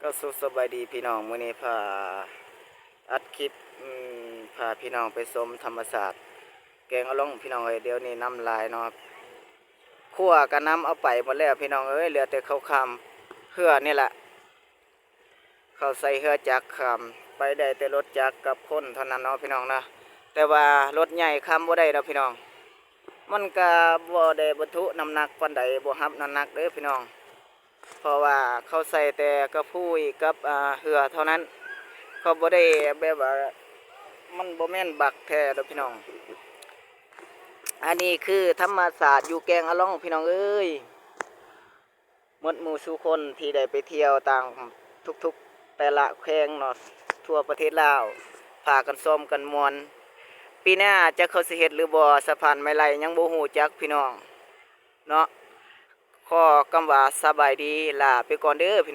ก็สุขสบายดีพี่น้องมื้อนี้พาอัดคลิปพาพี่น้องไปชมธรรมศาสตร์แกงอะล่องพี่น้องเอ้ยเดี๋ยวนี้น้ำลายเนาะคั่วกับน้ำเอาไปหมดแล้วพี่น้องเอ้ยเหลือแต่ข้าวคำเหือนี่แหละเขาใส่เหือจักรคำไปได้แต่รถจักรกับคนเท่านั้นเนาะพี่น้องนะแต่ว่ารถใหญ่คำบ่ได้เนาะพี่น้องมันก็บ่ได้บรรทุกน้ำหนักปานใดบ่รับน้ำหนักเด้อพี่น้องเพราะว่าเขาใส่แต่กระพุ้ยกับเหือเท่านั้นเขาบ่ได้แบบว่ามันบ่แม่นบักแท้เด้อพี่น้องอันนี้คือธรรมศาสตร์อยู่แกงอะล่องพี่น้องเอ้ยหมดหมู่สู่คนที่ได้ไปเที่ยวต่างทุกๆแต่ละแขวงเนาะทั่วประเทศลาวพากันซ้อมกันม่วนปีหน้าจะเขาสิเฮ็ดหรือบ่สะพานไม้ไล่ยังบ่ฮู้จักพี่น้องเนาะขอกำว่าสบายดีลาไปก่อนเด้อพี่